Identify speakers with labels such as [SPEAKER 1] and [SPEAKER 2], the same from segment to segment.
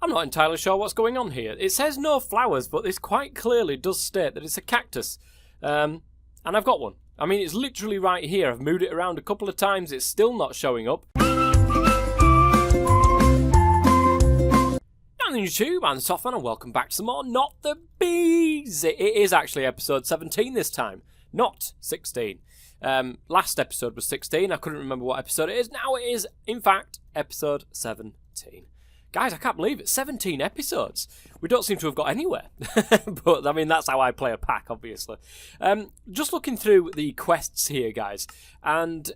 [SPEAKER 1] I'm not entirely sure what's going on here. It says no flowers, but this quite clearly does state that it's a cactus. And I've got one. I mean, it's literally right here. I've moved it around a couple of times. It's still not showing up. On YouTube, I'm Softman, and welcome back to some more Not the Bees. It is actually episode 17 this time, not 16. Last episode was 16. I couldn't remember what episode it is. Now it is, in fact, episode 17. Guys, I can't believe it. 17 episodes. We don't seem to have got anywhere. But, I mean, that's how I play a pack, obviously. Just looking through the quests here, guys. And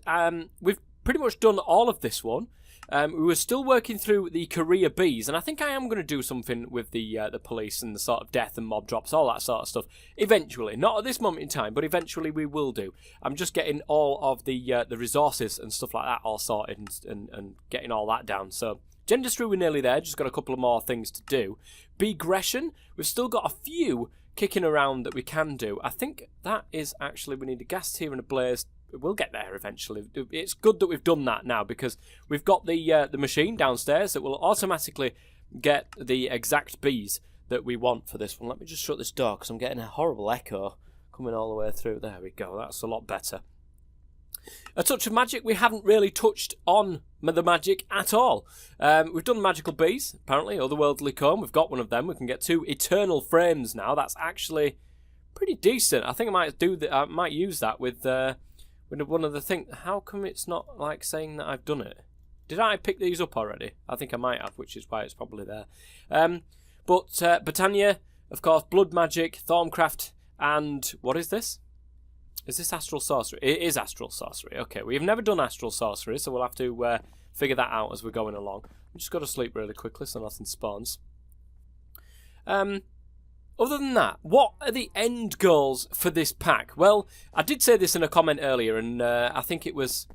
[SPEAKER 1] we've pretty much done all of this one. We were still working through the career bees. And I think I am going to do something with the police and the sort of death and mob drops, all that sort of stuff. Eventually. Not at this moment in time, but eventually we will do. I'm just getting all of the resources and stuff like that all sorted and getting all that down. So... Gendustry, we're nearly there, just got a couple of more things to do. Begression, we've still got a few kicking around that we can do. I think that is actually, we need a gas tier and a blaze. We'll get there eventually. It's good that we've done that now because we've got the machine downstairs that will automatically get the exact bees that we want for this one. Let me just shut this door because I'm getting a horrible echo coming all the way through. There we go, that's a lot better. A touch of magic, we haven't really touched on the magic at all. We've done magical bees, apparently, otherworldly comb. We've got one of them. We can get 2 eternal frames now. That's actually pretty decent. I think I might do that. I might use that with one of the things. How come it's not like saying that I've done it? Did I pick these up already? I think I might have, which is why it's probably there. But Britannia, of course, blood magic, Thorncraft, and what is this? Is this astral sorcery? It is astral sorcery. Okay, we've never done astral sorcery, so we'll have to figure that out as we're going along. I'm just going to sleep really quickly so nothing spawns. Other than that, what are the end goals for this pack? Well, I did say this in a comment earlier, and I think it was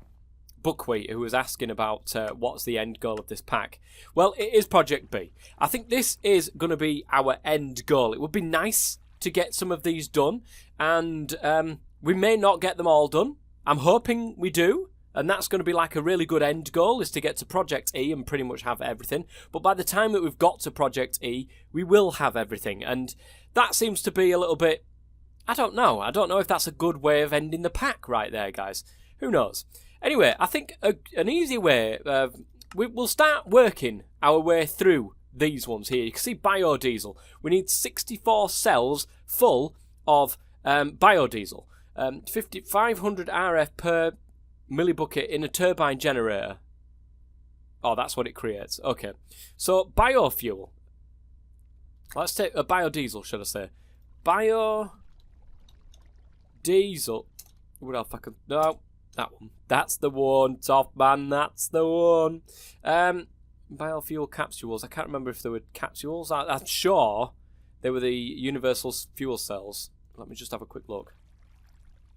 [SPEAKER 1] Buckwheat who was asking about what's the end goal of this pack. Well, it is Project B. I think this is going to be our end goal. It would be nice to get some of these done, and... we may not get them all done. I'm hoping we do. And that's going to be like a really good end goal, is to get to Project E and pretty much have everything. But by the time that we've got to Project E, we will have everything. And that seems to be a little bit... I don't know. I don't know if that's a good way of ending the pack right there, guys. Who knows? Anyway, I think an easy way... we'll start working our way through these ones here. You can see biodiesel. We need 64 cells full of biodiesel. 500 RF per millibucket in a turbine generator. Oh, that's what it creates. Okay. So, biofuel. Let's take a biodiesel, should I say. Biodiesel. What else I can... No, that one. That's the one, Top Man. That's the one. Biofuel capsules. I can't remember if they were capsules. I'm sure they were the universal fuel cells. Let me just have a quick look.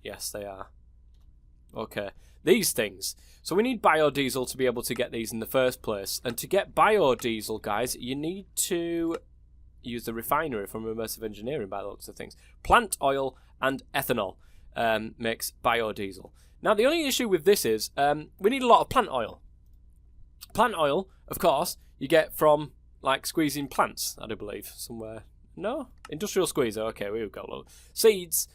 [SPEAKER 1] Yes, they are. Okay. These things. So we need biodiesel to be able to get these in the first place. And to get biodiesel, guys, you need to use the refinery from Immersive Engineering by the looks of things. Plant oil and ethanol makes biodiesel. Now, the only issue with this is we need a lot of plant oil. Plant oil, of course, you get from, like, squeezing plants, I do believe, somewhere. No? Industrial squeezer. Okay, we've got seeds.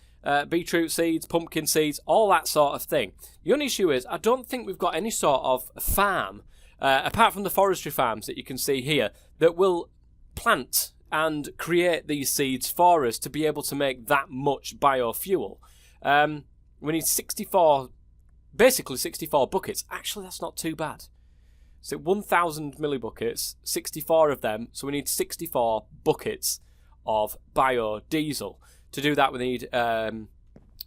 [SPEAKER 1] Beetroot seeds, pumpkin seeds, all that sort of thing. The only issue is I don't think we've got any sort of farm, apart from the forestry farms that you can see here, that will plant and create these seeds for us to be able to make that much biofuel. We need 64 buckets. Actually, that's not too bad. So 1,000 millibuckets, 64 of them, so we need 64 buckets of biodiesel. To do that, we need the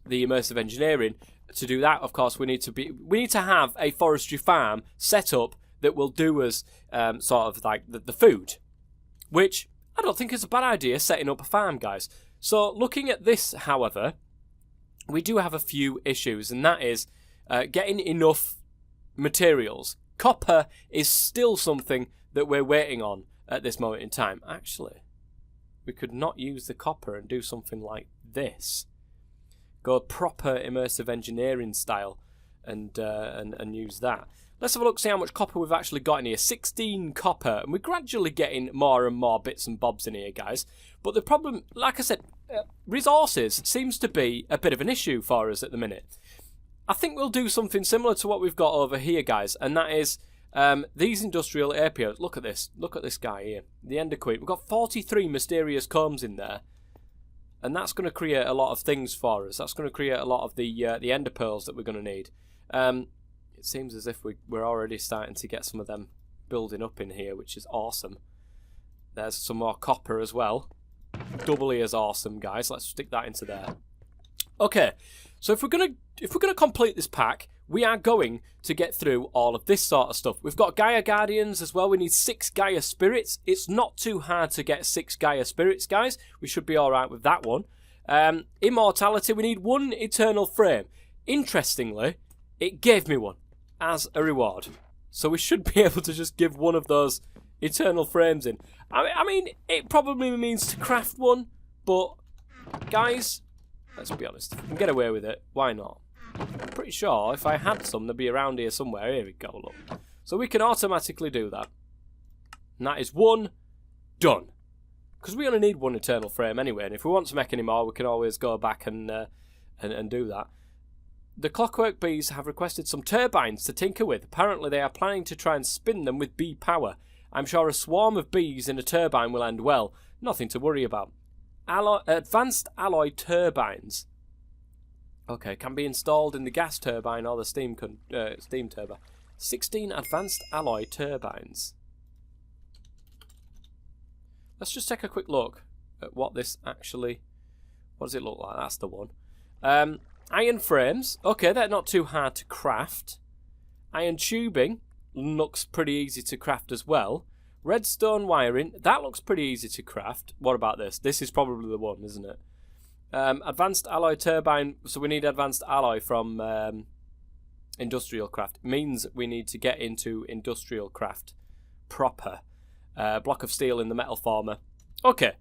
[SPEAKER 1] immersive engineering. To do that, of course, we need to have a forestry farm set up that will do us sort of like the food, which I don't think is a bad idea, setting up a farm, guys. So looking at this, however, we do have a few issues, and that is getting enough materials. Copper is still something that we're waiting on at this moment in time. Actually, we could not use the copper and do something like this. Go proper immersive engineering style and use that. Let's have a look, see how much copper we've actually got in here. 16 copper, and we're gradually getting more and more bits and bobs in here, guys. But the problem, like I said, resources seems to be a bit of an issue for us at the minute. I think we'll do something similar to what we've got over here, guys, and that is these industrial APOs. Look at this guy here, the Ender Queen. We've got 43 mysterious combs in there, and that's going to create a lot of things for us. That's going to create a lot of the Ender Pearls that we're going to need. It seems as if we're already starting to get some of them building up in here, which is awesome. There's some more copper as well. Doubly as awesome, guys. Let's stick that into there. Okay, so if we're gonna complete this pack, we are going to get through all of this sort of stuff. We've got Gaia Guardians as well. We need 6 Gaia Spirits. It's not too hard to get 6 Gaia Spirits, guys. We should be all right with that one. Immortality. We need 1 Eternal Frame. Interestingly, it gave me one as a reward. So we should be able to just give one of those Eternal Frames in. I mean, it probably means to craft one, but, guys, let's be honest. If we can get away with it, why not? I'm pretty sure if I had some, they'd be around here somewhere. Here we go, look. So we can automatically do that. And that is 1 done. Because we only need 1 Eternal Frame anyway, and if we want to make any more, we can always go back and do that. The Clockwork Bees have requested some turbines to tinker with. Apparently they are planning to try and spin them with bee power. I'm sure a swarm of bees in a turbine will end well. Nothing to worry about. Advanced alloy turbines. Okay, can be installed in the gas turbine or the steam turbine. 16 advanced alloy turbines. Let's just take a quick look at what this actually... What does it look like? That's the one. Iron frames. Okay, they're not too hard to craft. Iron tubing looks pretty easy to craft as well. Redstone wiring. That looks pretty easy to craft. What about this? This is probably the one, isn't it? Advanced alloy turbine. So we need advanced alloy from industrial craft. It means we need to get into industrial craft proper. Block of steel in the metal former. Okay.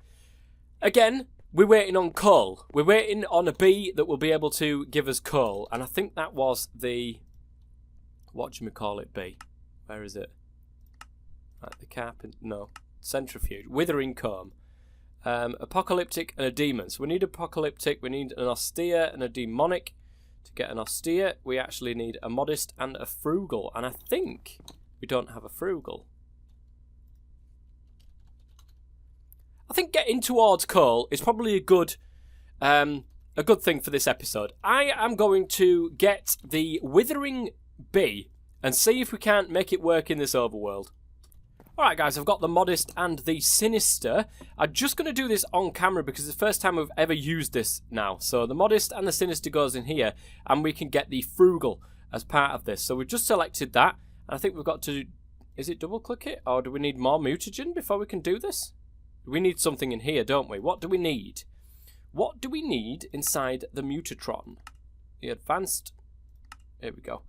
[SPEAKER 1] Again, we're waiting on coal. We're waiting on a bee that will be able to give us coal. And I think that was the... What do we call it, bee? Where is it? Right, the carpent... No. Centrifuge. Withering comb. Apocalyptic and a demon. So we need apocalyptic. We need an austere and a demonic. To get an austere, we actually need a modest and a frugal. And I think we don't have a frugal. I think getting towards coal is probably a good thing for this episode. I am going to get the Withering Bee and see if we can't make it work in this overworld. Alright guys, I've got the Modest and the Sinister. I'm just going to do this on camera because it's the first time we've ever used this now. So the Modest and the Sinister goes in here and we can get the Frugal as part of this. So we've just selected that and I think we've got to... Is it double click it or do we need more mutagen before we can do this? We need something in here, don't we? What do we need? What do we need inside the Mutatron? The advanced... Here we go.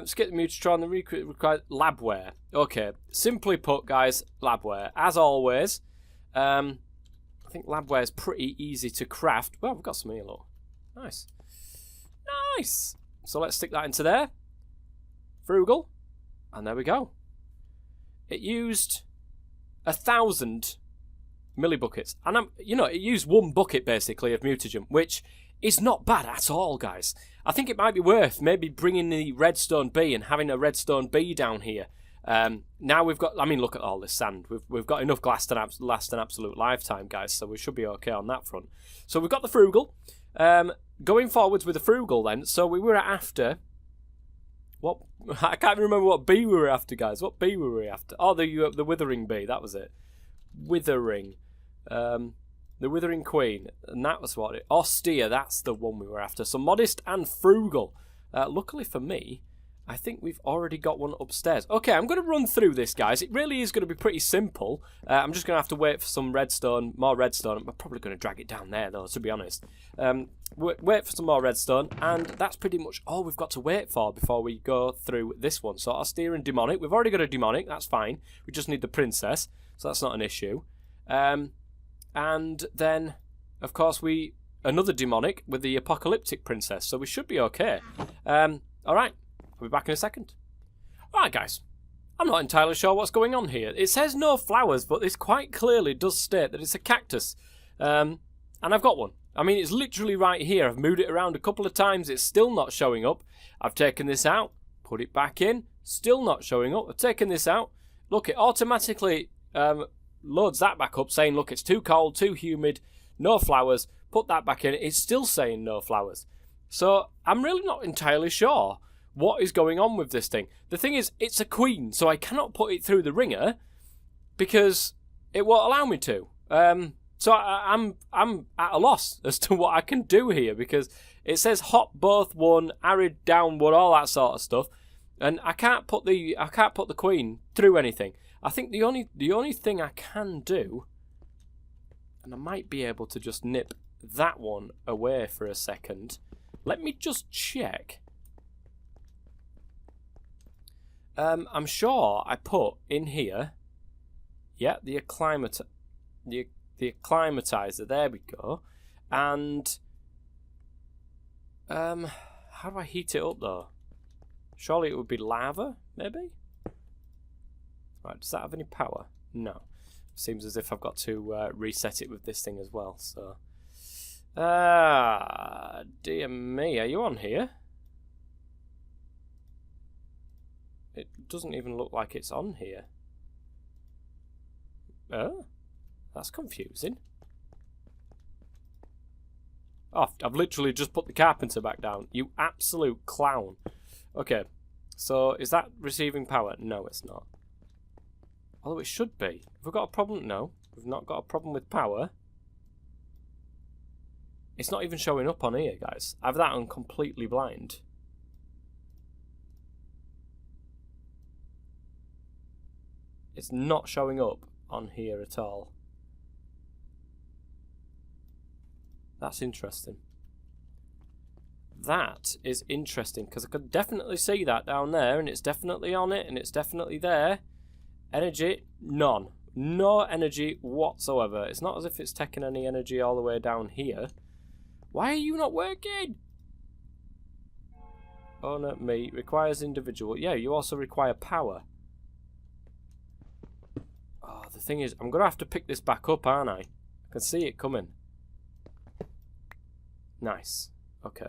[SPEAKER 1] Skip the Mutatron, the required labware. Okay, simply put, guys, labware. As always, I think labware is pretty easy to craft. Well, we've got some here, look. Nice. Nice! So let's stick that into there. Frugal. And there we go. It used 1,000... millibuckets. And it used 1 bucket basically of mutagen, which is not bad at all, guys. I think it might be worth maybe bringing the redstone bee and having a redstone bee down here. Now we've got, I mean, look at all this sand. We've got enough glass to last an absolute lifetime, guys, so we should be okay on that front. So we've got the frugal. Going forwards with the frugal then, so we were after... What? I can't remember what bee we were after, guys. What bee were we after? Oh, the Withering Bee, that was it. Withering. The Withering Queen. And that was what it... Austere, that's the one we were after. So Modest and Frugal. Luckily for me, I think we've already got one upstairs. Okay, I'm going to run through this, guys. It really is going to be pretty simple. I'm just going to have to wait for some redstone, more redstone. I'm probably going to drag it down there, though, to be honest. Wait for some more redstone, and that's pretty much all we've got to wait for before we go through this one. So Austere and Demonic. We've already got a Demonic, that's fine. We just need the Princess, so that's not an issue. And then, of course, another Demonic with the Apocalyptic Princess, so we should be okay. Alright, I'll be back in a second. Alright guys, I'm not entirely sure what's going on here. It says no flowers, but this quite clearly does state that it's a cactus. And I've got one. I mean, it's literally right here. I've moved it around a couple of times. It's still not showing up. I've taken this out, put it back in. Still not showing up. I've taken this out. Look, it automatically loads that back up saying, look, it's too cold, too humid, no flowers. Put that back in. It's still saying no flowers. So I'm really not entirely sure what is going on with this thing. The thing is, it's a queen, so I cannot put it through the ringer because it won't allow me to. So I'm at a loss as to what I can do here because it says hot both one, arid down one, all that sort of stuff, and I can't put the queen through anything. I think the only thing I can do, and I might be able to just nip that one away for a second. Let me just check. I'm sure I put in here, yeah, the acclimatizer. There we go. And how do I heat it up though? Surely it would be lava, maybe. Right, does that have any power? No. Seems as if I've got to reset it with this thing as well. So, dear me, are you on here? It doesn't even look like it's on here. Oh, that's confusing. Oh, I've literally just put the carpenter back down. You absolute clown. Okay, so is that receiving power? No, it's not. Although it should be. Have we got a problem? No, we've not got a problem with power. It's not even showing up on here, guys. I have that on completely blind. It's not showing up on here at all. That's interesting. That is interesting because I could definitely see that down there, and it's definitely on it, and it's definitely there. Energy, none. No energy whatsoever. It's not as if it's taking any energy all the way down here. Why are you not working? Oh no, me. Requires individual. Yeah, you also require power. Oh, the thing is, I'm going to have to pick this back up, aren't I? I can see it coming. Nice. Okay.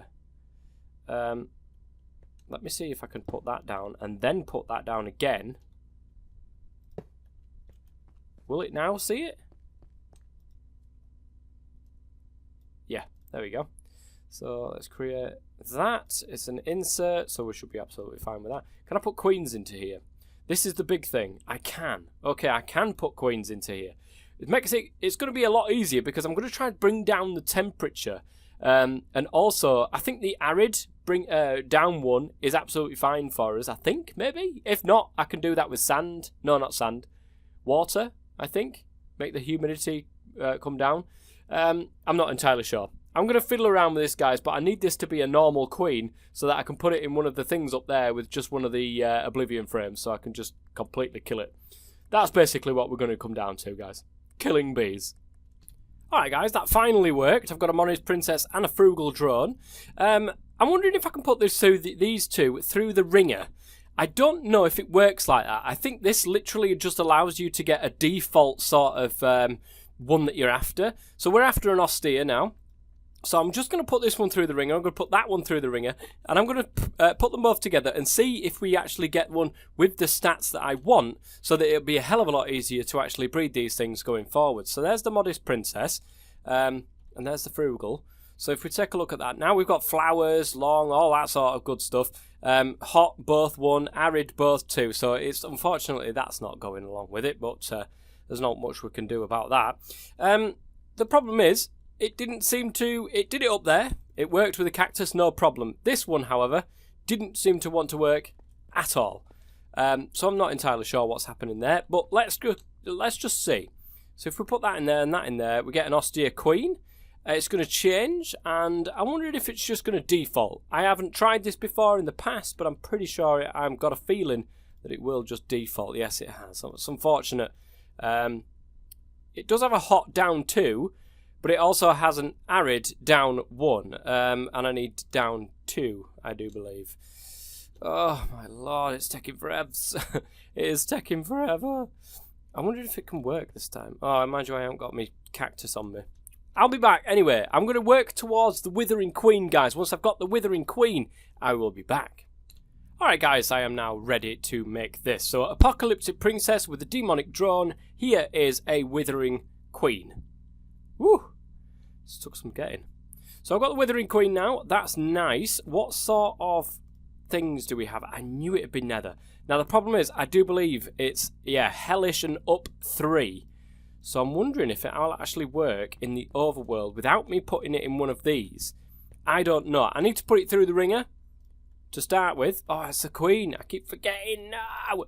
[SPEAKER 1] Let me see if I can put that down and then put that down again. Will it now see it? Yeah, there we go. So let's create that. It's an insert, so we should be absolutely fine with that. Can I put queens into here? This is the big thing. I can. Okay, I can put queens into here. It makes it, it's going to be a lot easier because I'm going to try and bring down the temperature. And also, I think the arid bring down one is absolutely fine for us, I think, maybe. If not, I can do that with sand. No, not sand. Water, I think. Make the humidity come down. I'm not entirely sure. I'm going to fiddle around with this, guys, but I need this to be a normal queen so that I can put it in one of the things up there with just one of the Oblivion frames so I can just completely kill it. That's basically what we're going to come down to, guys. Killing bees. Alright, guys, that finally worked. I've got a Money's Princess and a Frugal Drone. I'm wondering if I can put this through these two through the ringer. I don't know if it works like that. I think this literally just allows you to get a default sort of one that you're after. So we're after an austere now. So I'm just going to put this one through the ringer. I'm going to put that one through the ringer. And I'm going to put them both together and see if we actually get one with the stats that I want so that it'll be a hell of a lot easier to actually breed these things going forward. So there's the Modest Princess. And there's the Frugal. So if we take a look at that, now we've got flowers, long, all that sort of good stuff. Hot, both one, arid, both two. So it's unfortunately that's not going along with it, but there's not much we can do about that. The problem is, it didn't seem to... It did it up there. It worked with the cactus, no problem. This one, however, didn't seem to want to work at all. So I'm not entirely sure what's happening there. But let's just see. So if we put that in there and that in there, we get an austere queen. It's going to change, and I'm wondering if it's just going to default. I haven't tried this before in the past, but I'm pretty sure I've got a feeling that it will just default. Yes, it has. So it's unfortunate. It does have a hot down 2, but it also has an arid down 1, and I need down 2, I do believe. Oh my lord, it's taking forever. It is taking forever. I wonder if it can work this time. Oh, mind you, I haven't got my cactus on me. I'll be back. Anyway, I'm going to work towards the Withering Queen, guys. Once I've got the Withering Queen, I will be back. Alright, guys, I am now ready to make this. So, Apocalyptic Princess with a demonic drone. Here is a Withering Queen. Woo! This took some getting. So, I've got the Withering Queen now. That's nice. What sort of things do we have? I knew it would be nether. Now, the problem is, I do believe it's, hellish and up 3. So I'm wondering if it'll actually work in the overworld without me putting it in one of these. I don't know. I need to put it through the ringer to start with. Oh, it's the queen. I keep forgetting. No!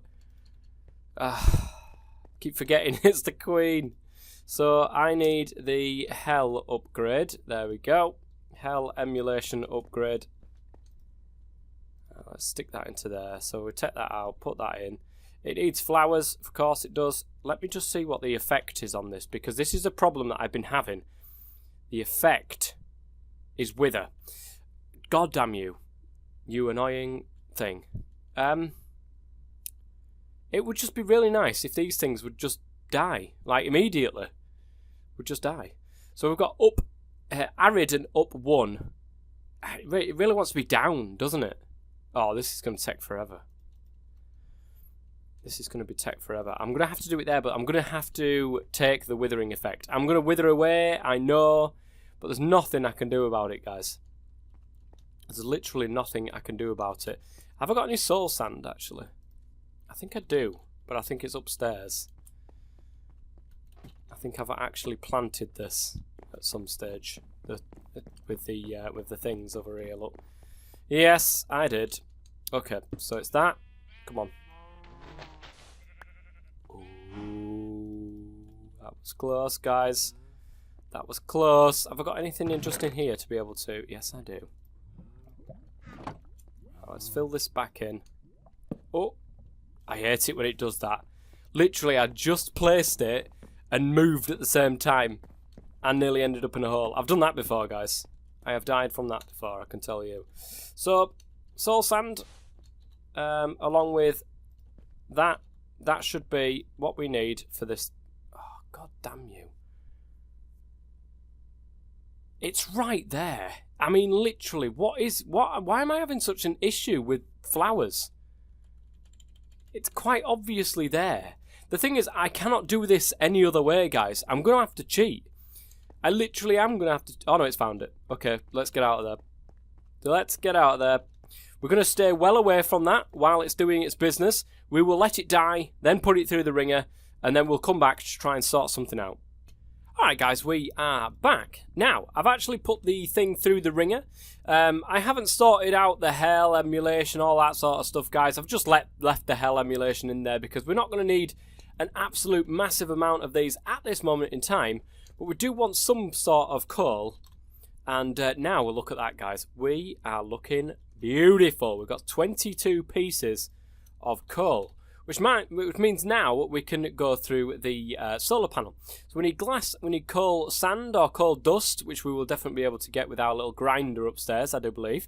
[SPEAKER 1] Keep forgetting it's the queen. So I need the hell upgrade. There we go. Hell emulation upgrade. Let's stick that into there. So we take that out, put that in. It needs flowers, of course it does. Let me just see what the effect is on this, because this is a problem that I've been having. The effect is wither. God damn you. You annoying thing. It would just be really nice if these things would just die. Like, immediately. Would just die. So we've got up, arid and up 1. It really wants to be down, doesn't it? Oh, this is going to take forever. This is going to be tech forever. I'm going to have to do it there, but I'm going to have to take the withering effect. I'm going to wither away, I know, but there's nothing I can do about it, guys. There's literally nothing I can do about it. Have I got any soul sand, actually? I think I do, but I think it's upstairs. I think I've actually planted this at some stage with the things over here, look. Yes, I did. Okay, so it's that. Come on. That was close, guys. That was close. Have I got anything just in here to be able to? Yes, I do. Let's fill this back in. Oh, I hate it when it does that. Literally, I just placed it and moved at the same time and nearly ended up in a hole. I've done that before, guys. I have died from that before, I can tell you. So, soul sand, along with that. That should be what we need for this. Oh, God damn you. It's right there. I mean, literally, why am I having such an issue with flowers? It's quite obviously there. The thing is, I cannot do this any other way, guys. I'm going to have to cheat. I literally am going to have to... Oh, no, it's found it. Okay, let's get out of there. Let's get out of there. We're going to stay well away from that while it's doing its business. We will let it die, then put it through the ringer, and then we'll come back to try and sort something out. Alright guys, we are back. Now, I've actually put the thing through the ringer. I haven't sorted out the hell emulation, all that sort of stuff, guys. I've just left the hell emulation in there because we're not going to need an absolute massive amount of these at this moment in time, but we do want some sort of coal. And now we'll look at that, guys. We are looking beautiful. We've got 22 pieces of coal, which means now we can go through the solar panel. So we need glass, we need coal sand or coal dust, which we will definitely be able to get with our little grinder upstairs, I do believe.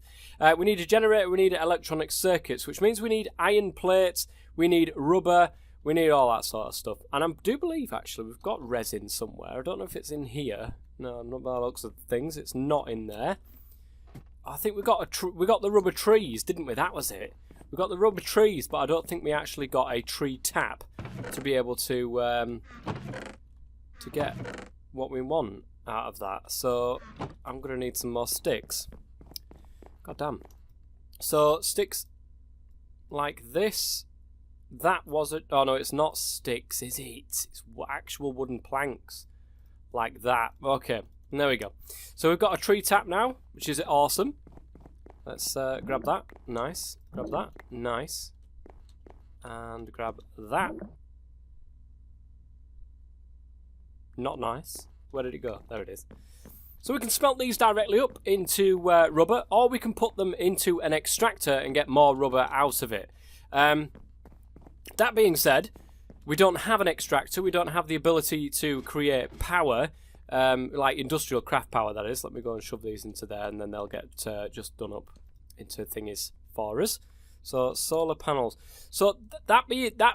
[SPEAKER 1] We need a generator, we need electronic circuits, which means we need iron plates, we need rubber, we need all that sort of stuff. And I do believe, actually, we've got resin somewhere. I don't know if it's in here. No, not by the looks of things. It's not in there. I think we got the rubber trees, didn't we? That was it. We got the rubber trees, but I don't think we actually got a tree tap to be able to get what we want out of that. So I'm going to need some more sticks. God damn. So sticks like this. That was it. Oh no, it's not sticks, is it? It's actual wooden planks like that. Okay, there we go. So we've got a tree tap now, which is awesome. Let's grab that. Nice. Grab that. Nice. And grab that. Not nice. Where did it go? There it is. So we can smelt these directly up into rubber, or we can put them into an extractor and get more rubber out of it. That being said, we don't have an extractor. We don't have the ability to create power, like industrial craft power, that is. Let me go and shove these into there, and then they'll get just done up into thingies for us. So solar panels. So that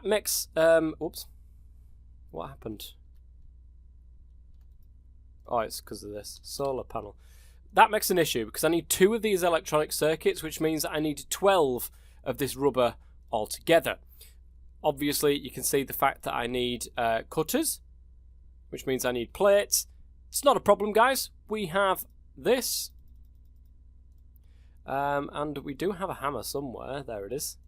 [SPEAKER 1] makes oops. What happened? Oh, it's because of this solar panel. That makes an issue because I need 2 of these electronic circuits, which means that I need 12 of this rubber altogether. Obviously, you can see the fact that I need cutters, which means I need plates. It's not a problem, guys. We have this. And we do have a hammer somewhere. There it is.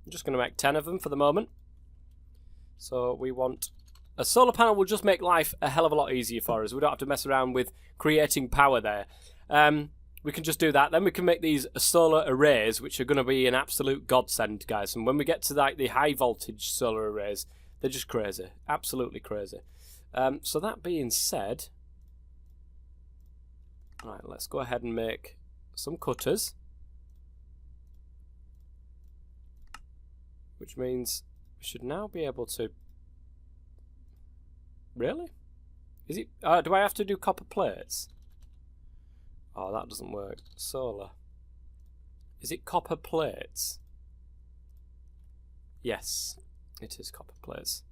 [SPEAKER 1] I'm just going to make 10 of them for the moment. So we want... A solar panel will just make life a hell of a lot easier for us. We don't have to mess around with creating power there. We can just do that. Then we can make these solar arrays, which are going to be an absolute godsend, guys. And when we get to the high voltage solar arrays, they're just crazy. Absolutely crazy. So that being said... Right, let's go ahead and make some cutters. Which means we should now be able to... Really? Is it? Do I have to do copper plates? Oh, that doesn't work. Solar. Is it copper plates? Yes, it is copper plates.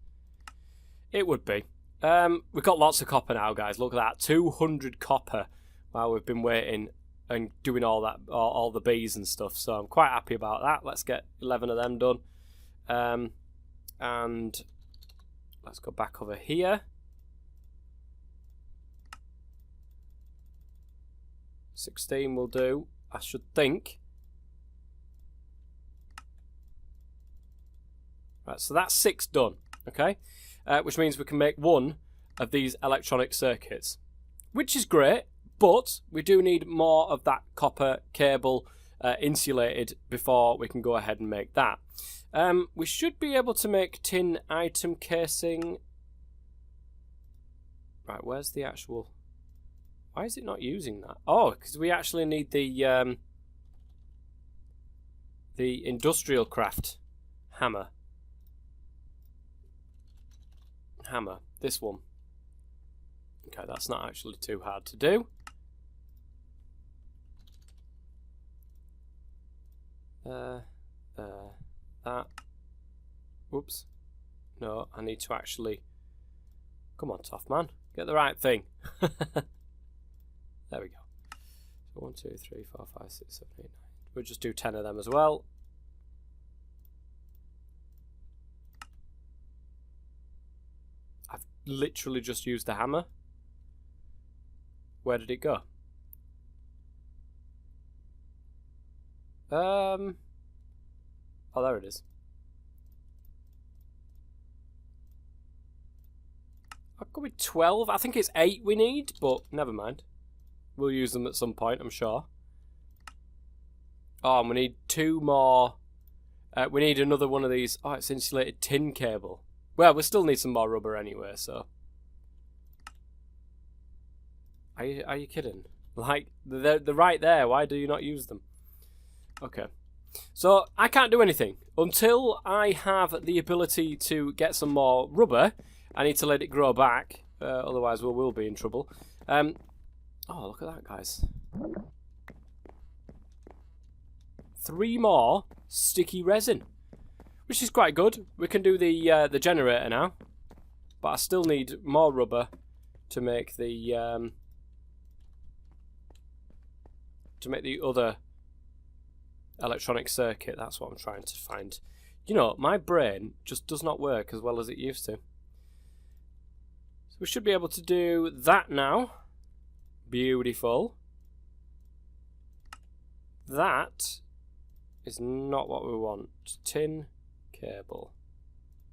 [SPEAKER 1] It would be. We've got lots of copper now, guys. Look at that. 200 copper while we've been waiting and doing all that, all the bees and stuff. So I'm quite happy about that. Let's get 11 of them done. And let's go back over here. 16 will do, I should think. Right, so that's 6 done, okay? Which means we can make 1 of these electronic circuits, which is great, but we do need more of that copper cable insulated before we can go ahead and make that. We should be able to make tin item casing. Right, where's the actual... Why is it not using that? Oh, because we actually need the industrial craft hammer. This one. Okay, that's not actually too hard to do. That. Whoops. No, I need to actually... Come on, tough man. Get the right thing. There we go. So 1, 2, 3, 4, 5, 6, 7, 8, 9. We'll just do 10 of them as well. I've literally just used the hammer. Where did it go? Oh, there it is. I've got with 12. I think it's 8 we need, but never mind. We'll use them at some point, I'm sure. Oh, and we need 2 more. We need another one of these. Oh, it's insulated tin cable. Well, we still need some more rubber anyway, so. Are you kidding? Like, they're right there. Why do you not use them? Okay. So, I can't do anything. Until I have the ability to get some more rubber, I need to let it grow back. Otherwise, we will be in trouble. Oh, look at that, guys. 3 more sticky resin, which is quite good. We can do the generator now, but I still need more rubber to make the other electronic circuit. That's what I'm trying to find. You know, my brain just does not work as well as it used to. So we should be able to do that now. Beautiful. That is not what we want. Tin cable.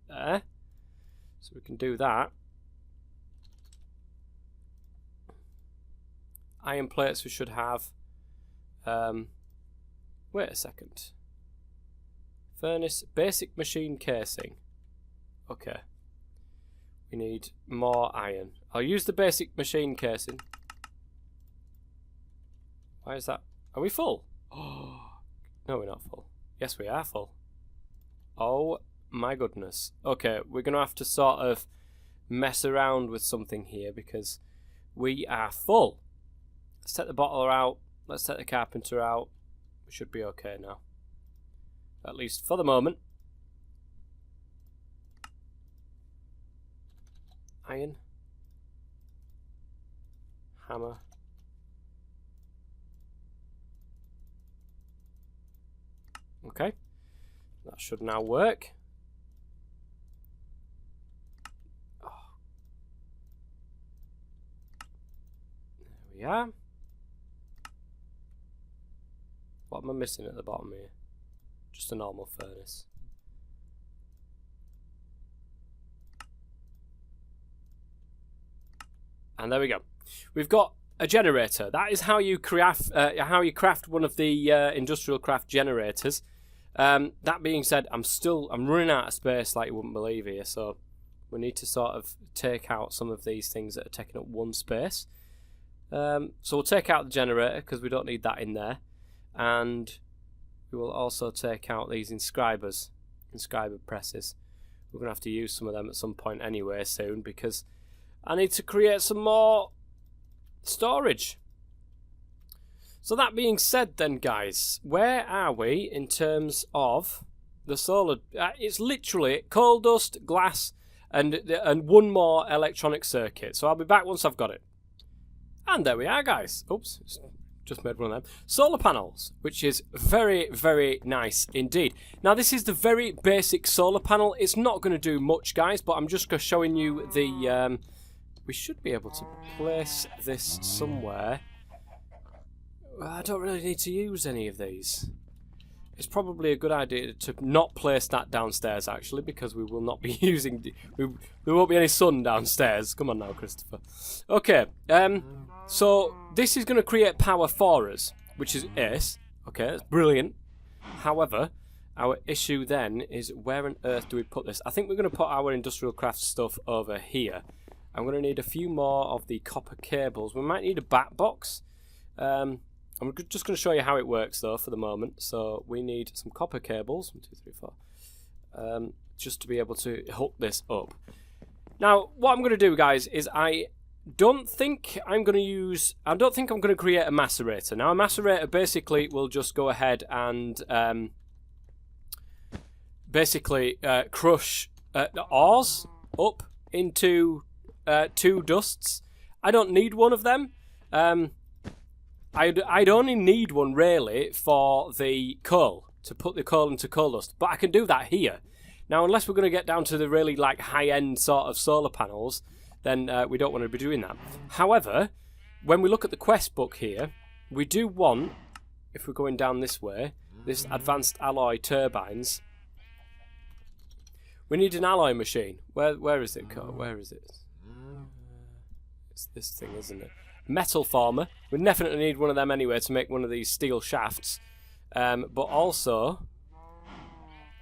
[SPEAKER 1] There. So we can do that. Iron plates we should have. Wait a second. Furnace, basic machine casing. Okay. We need more iron. I'll use the basic machine casing. Why is that? Are we full? Oh, no, we're not full. Yes, we are full. Oh my goodness. Okay, we're going to have to sort of mess around with something here because we are full. Let's take the bottle out. Let's take the carpenter out. We should be okay now. At least for the moment. Iron. Hammer. Okay. That should now work. Oh. There we are. What am I missing at the bottom here? Just a normal furnace. And there we go. We've got a generator. That is how you craft one of the industrial craft generators. That being said, I'm running out of space like you wouldn't believe here, so we need to sort of take out some of these things that are taking up one space. So we'll take out the generator because we don't need that in there, and we will also take out these inscriber presses. We're going to have to use some of them at some point anyway soon because I need to create some more storage. So that being said then, guys, where are we in terms of the solar? It's literally coal dust, glass, and one more electronic circuit. So I'll be back once I've got it. And there we are, guys. Oops, just made one of them. Solar panels, which is very, very nice indeed. Now, this is the very basic solar panel. It's not going to do much, guys, but I'm just showing you the... we should be able to place this somewhere. I don't really need to use any of these. It's probably a good idea to not place that downstairs, actually, because we will not be using... there won't be any sun downstairs. Come on now, Christopher. Okay, so this is going to create power for us, which is ace. Okay, that's brilliant. However, our issue then is where on earth do we put this? I think we're going to put our industrial craft stuff over here. I'm going to need a few more of the copper cables. We might need a bat box. I'm just going to show you how it works, though, for the moment. So we need some copper cables. 1, 2, 3, 4. Just to be able to hook this up. Now, what I'm going to do, guys, is I don't think I'm going to create a macerator. Now, a macerator basically will just go ahead and crush the ores up into 2 dusts. I don't need one of them. I'd only need one really for the coal, to put the coal into coal dust, but I can do that here. Now, unless we're going to get down to the really like high-end sort of solar panels, then we don't want to be doing that. However, when we look at the quest book here, we do want, if we're going down this way, this advanced alloy turbines. We need an alloy machine. Where is it? Where is it? It's this thing, isn't it? Metal former. We definitely need one of them anyway to make one of these steel shafts. But also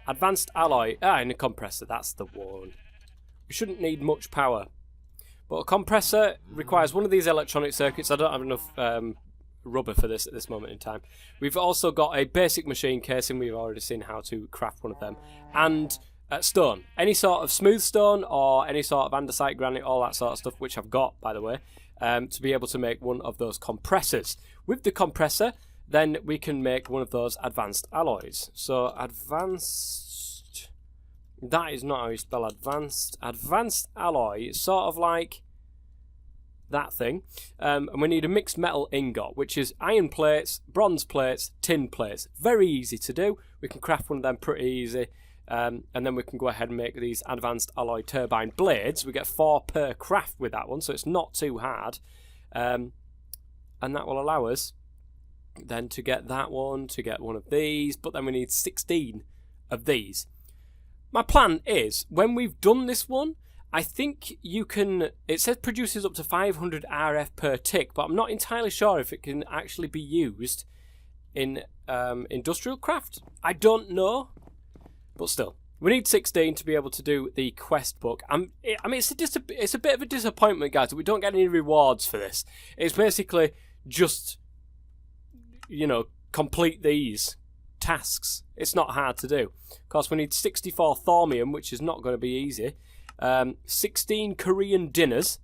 [SPEAKER 1] advanced alloy. And a compressor. That's the one. We shouldn't need much power. But a compressor requires one of these electronic circuits. I don't have enough rubber for this at this moment in time. We've also got a basic machine casing. We've already seen how to craft one of them. And stone. Any sort of smooth stone or any sort of andesite, granite, all that sort of stuff, which I've got, by the way, to be able to make one of those compressors. With the compressor, then we can make one of those advanced alloys. So advanced... That is not how you spell advanced. Advanced alloy is sort of like that thing. And we need a mixed metal ingot, which is iron plates, bronze plates, tin plates. Very easy to do. We can craft one of them pretty easy. And then we can go ahead and make these advanced alloy turbine blades. We get 4 per craft with that one, so it's not too hard. And that will allow us then to get that one, to get one of these, but then we need 16 of these. My plan is, when we've done this one, I think you can... It says produces up to 500 RF per tick, but I'm not entirely sure if it can actually be used in industrial craft. I don't know. But still, we need 16 to be able to do the quest book. I mean, it's a bit of a disappointment, guys, that we don't get any rewards for this. It's basically just, you know, complete these tasks. It's not hard to do. Of course, we need 64 thormium, which is not going to be easy. 16 Korean dinners.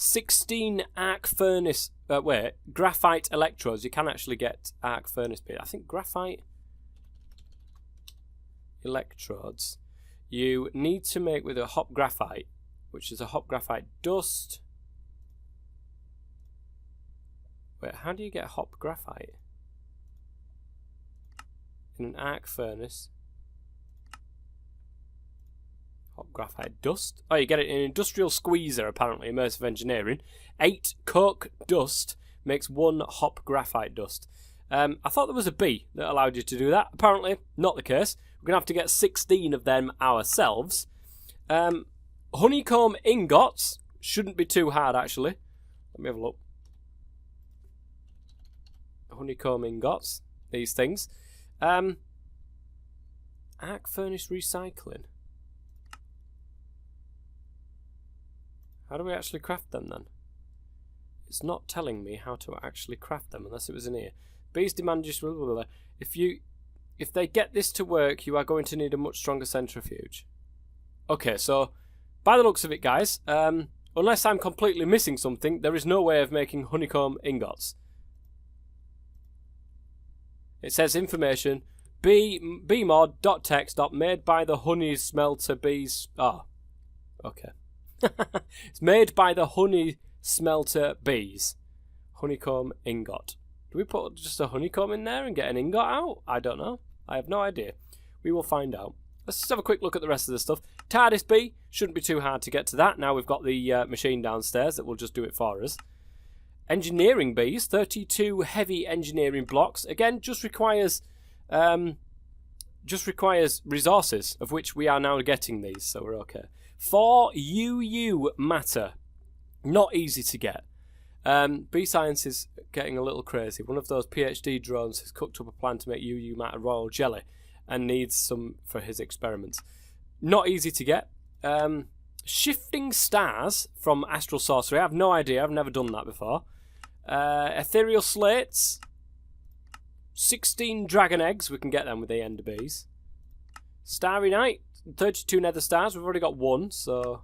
[SPEAKER 1] 16 arc furnace... graphite electrodes. You can actually get arc furnace beads. I think graphite electrodes you need to make with a hop graphite, which is a hop graphite dust. Wait, how do you get hop graphite? In an arc furnace. Hop graphite dust. Oh, you get it in an industrial squeezer, apparently, immersive engineering. 8 coke dust makes 1 hop graphite dust. I thought there was a bee that allowed you to do that. Apparently, not the case. We're going to have to get 16 of them ourselves. Honeycomb ingots shouldn't be too hard, actually. Let me have a look. Honeycomb ingots. These things. Arc furnace recycling. How do we actually craft them then? It's not telling me how to actually craft them unless it was in here. Bees demand just blah, blah, blah. If they get this to work, you are going to need a much stronger centrifuge. Okay, so by the looks of it, guys, unless I'm completely missing something, there is no way of making honeycomb ingots. It says information bmod.text. Made by the honey smelter bees. Oh, okay. It's made by the honey smelter bees. Honeycomb ingot. Do we put just a honeycomb in there and get an ingot out? I don't know. I have no idea. We will find out. Let's just have a quick look at the rest of the stuff. TARDIS bee. Shouldn't be too hard to get to that. Now we've got the machine downstairs that will just do it for us. Engineering bees. 32 heavy engineering blocks. Again, just requires resources, of which we are now getting these, so we're okay. 4 UU matter. Not easy to get. Bee science is getting a little crazy. One of those PhD drones has cooked up a plan to make UU matter royal jelly and needs some for his experiments. Not easy to get. Shifting stars from Astral Sorcery. I have no idea. I've never done that before. Ethereal slates. 16 dragon eggs. We can get them with the ender bees. Starry night. 32 nether stars. We've already got 1, so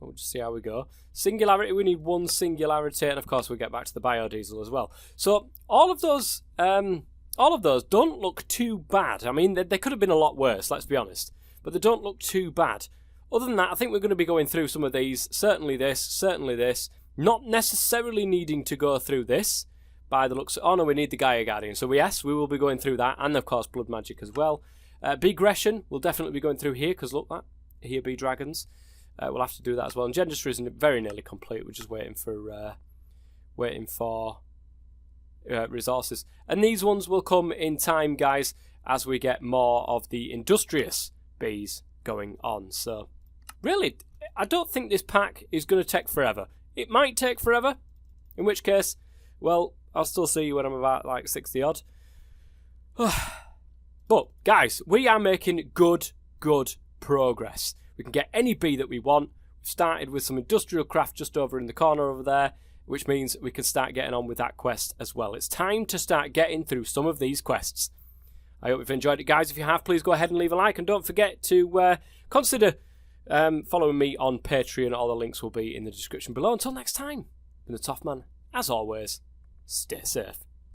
[SPEAKER 1] we'll just see how we go. Singularity, we need 1 singularity, and of course we'll get back to the biodiesel as well. So all of those don't look too bad. I mean, they could have been a lot worse, let's be honest, but they don't look too bad. Other than that, I think we're going to be going through some of these. Certainly this. Not necessarily needing to go through this by the looks. Oh no, we need the Gaia Guardian. So yes, we will be going through that, and of course blood magic as well. Begression, we'll definitely be going through here, because look, that here be dragons. We'll have to do that as well. And Gendustry is very nearly complete. We're just waiting for resources. And these ones will come in time, guys, as we get more of the industrious bees going on. So, really, I don't think this pack is going to take forever. It might take forever, in which case, well, I'll still see you when I'm about like 60 odd. But, guys, we are making good progress. We can get any bee that we want. We've started with some industrial craft just over in the corner over there, which means we can start getting on with that quest as well. It's time to start getting through some of these quests. I hope you've enjoyed it, guys. If you have, please go ahead and leave a like, and don't forget to consider following me on Patreon. All the links will be in the description below. Until next time, been the Toff Man. As always, stay safe.